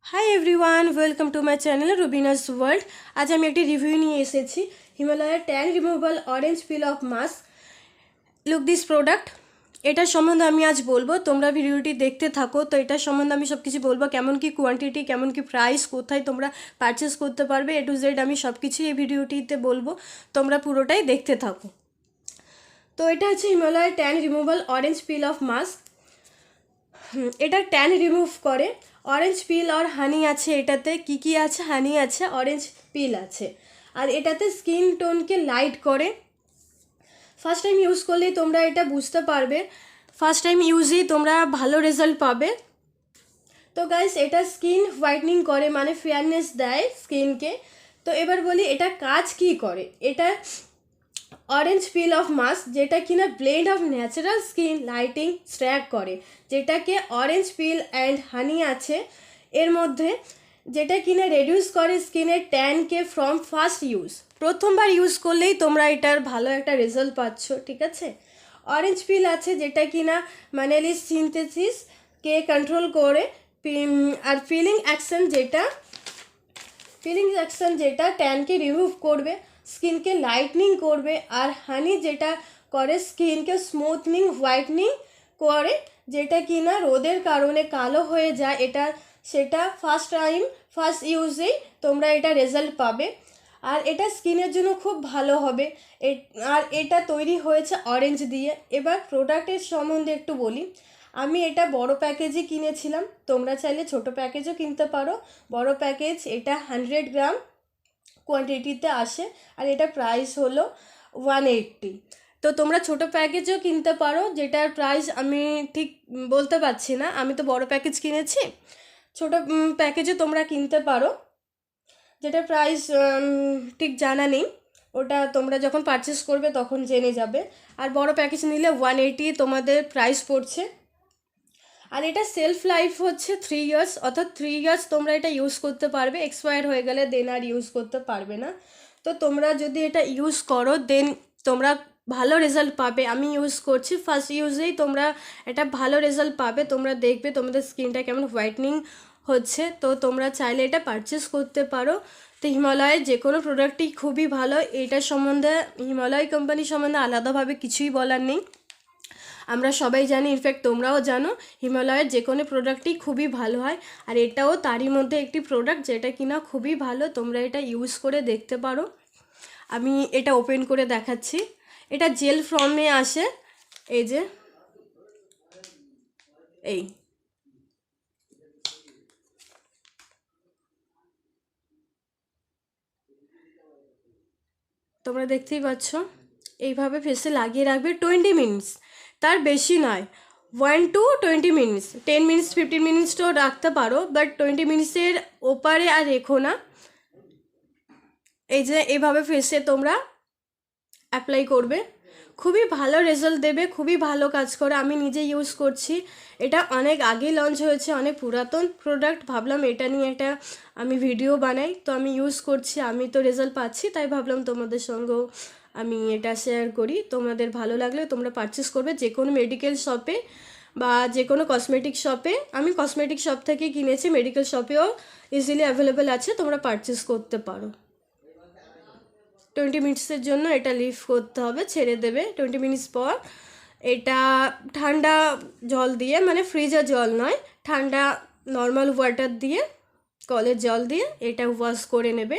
Hi everyone, welcome to my channel Rubina's world. আজ আমি একটি রিভিউ নিয়ে এসেছি হিমালয়ের tan removal orange pin of mask. Look this product. এটার সম্বন্ধে আমি আজ বলবো, তোমরা ভিডিওটি দেখতে থাকো। তো এটার সম্বন্ধে আমি সব কিছু বলবো, কেমন কি কোয়ান্টিটি, কেমন কি প্রাইস, কোথায় তোমরা পারচেস করতে পারবে, এ টু জেড আমি সব কিছুই এই ভিডিওটিতে বলবো। তোমরা পুরোটাই দেখতে থাকো। তো এটা হচ্ছে হিমালয়ের tan removal orange pin of mask. এটা ট্যান রিমুভ করে। অরেঞ্জ পিল আর হানি আছে এটাতে। কি আছে? হানি আছে, অরেঞ্জ পিল আছে, আর এটাতে স্কিন টোনকে লাইট করে। ফার্স্ট টাইম ইউজ করলেই তোমরা এটা বুঝতে পারবে, ফার্স্ট টাইম ইউজেই তোমরা ভালো রেজাল্ট পাবে। তো গাইস, এটা স্কিন হোয়াইটনিং করে, মানে ফেয়ারনেস দেয় স্কিনকে। তো এবার বলি এটা কাজ কি করে। এটা অরেঞ্জ পিল অফ মাস্ক, যেটা কিনা blend of natural skin lighting স্ট্র্যাক করে, যেটাকে অরেঞ্জ পিল অ্যান্ড হানি আছে এর মধ্যে, যেটা কিনা রেডিউস করে স্কিনের ট্যানকে ফ্রম ফার্স্ট ইউজ। প্রথমবার ইউজ করলেই তোমরা এটার ভালো একটা রেজাল্ট পাচ্ছ, ঠিক আছে। অরেঞ্জ পিল আছে যেটা কিনা ম্যানেলিস সিনথেসিসকে কন্ট্রোল করে, আর ফিলিং অ্যাকশন যেটা ট্যানকে রিমুভ করবে, স্কিনকে লাইটনিং করবে। আর হানি যেটা করে স্কিনকে স্মুথনিং হোয়াইটনিং করে, যেটা কিনা রোদের কারণে কালো হয়ে যায়, সেটা ফার্স্ট ইউজেই তোমরা এটা রেজাল্ট পাবে। আর এটা স্কিনের জন্য খুব ভালো হবে। আর এটা তৈরি হয়েছে অরেঞ্জ দিয়ে। এবার প্রোডাক্টের সম্বন্ধে একটু বলি। আমি এটা বড় প্যাকেজই কিনেছিলাম, তোমরা চাইলে ছোট প্যাকেজও কিনতে পারো। বড় প্যাকেজ এটা 100 গ্রাম কোয়ান্টিটিতে আসে, আর এটা প্রাইস হলো 180। তো তোমরা ছোট প্যাকেজও কিনতে পারো, যেটার প্রাইস আমি ঠিক বলতে পারছি না, আমি তো বড় প্যাকেজ কিনেছি। ছোট প্যাকেজও তোমরা কিনতে পারো, যেটার প্রাইস ঠিক জানা নেই, ওটা তোমরা যখন পারচেস করবে তখন জেনে যাবে। আর বড় প্যাকেজ নিলে 180 তোমাদের প্রাইস পড়ছে। আর এটা সেলফ লাইফ হচ্ছে 3 ইয়ার্স, অর্থাৎ 3 ইয়ার্স তোমরা এটা ইউজ করতে পারবে। এক্সপায়ার হয়ে গেলে দেন আর ইউজ করতে পারবে না। তো তোমরা যদি এটা ইউজ করো দেন তোমরা ভালো রেজাল্ট পাবে। আমি ইউজ করছি, ফার্স্ট ইউজেই তোমরা এটা ভালো রেজাল্ট পাবে। তোমরা দেখবে তোমাদের স্কিনটা কেমন হোয়াইটনিং হচ্ছে। তো তোমরা চাইলে এটা পারচেস করতে পারো। তো হিমালয়ের যে কোনো প্রোডাক্টই খুবই ভালো। এটার সম্বন্ধে, হিমালয় কোম্পানি সম্বন্ধে আলাদাভাবে কিছুই বলার নেই, আমরা সবাই জানি, ইনফ্যাক্ট তোমরাও জানো হিমালয়ের যে কোনো প্রোডাক্টই খুবই ভালো হয়। আর এটাও তারই মধ্যে একটি প্রোডাক্ট যেটা কিনা খুবই ভালো। তোমরা এটা ইউজ করে দেখতে পারো। আমি এটা ওপেন করে দেখাচ্ছি। এটা জেল ফর্মে আসে, এই যে এই তোমরা দেখতেই পাচ্ছ। এইভাবে ফেসে লাগিয়ে রাখবে 20 মিনিটস, তার বেশি নয়। 1 to 20 মিনিটস, 10 মিনিটস 15 মিনিটস তো রাখতে পারো, বাট 20 মিনিটসের ওপারে আর রেখো না। এই যে এভাবে ফেসে তোমরা অ্যাপ্লাই করবে, খুবই ভালো রেজাল্ট দেবে, খুবই ভালো কাজ করে। আমি নিজে ইউজ করছি। এটা অনেক আগে লঞ্চ হয়েছে, অনেক পুরাতন প্রোডাক্ট। ভাবলাম এটা নিয়ে একটা আমি ভিডিও বানাই। তো আমি ইউজ করছি, আমি তো রেজাল্ট পাচ্ছি, তাই ভাবলাম তোমাদের সঙ্গেও আমি এটা শেয়ার করি। তোমাদের ভালো লাগলে তোমরা পারচেস করবে যে কোনো মেডিকেল শপে বা যে কোনো কসমেটিক শপে। আমি কসমেটিক শপ থেকে কিনেছি, মেডিকেল শপেও ইজিলি অ্যাভেলেবেল আছে, তোমরা পারচেস করতে পারো। 20 মিনিটসের জন্য এটা লিভ করতে হবে, ছেড়ে দেবে। 20 মিনিটস পর এটা ঠান্ডা জল দিয়ে, মানে ফ্রিজের জল নয়, ঠান্ডা নর্মাল ওয়াটার দিয়ে, কলের জল দিয়ে এটা ওয়াশ করে নেবে।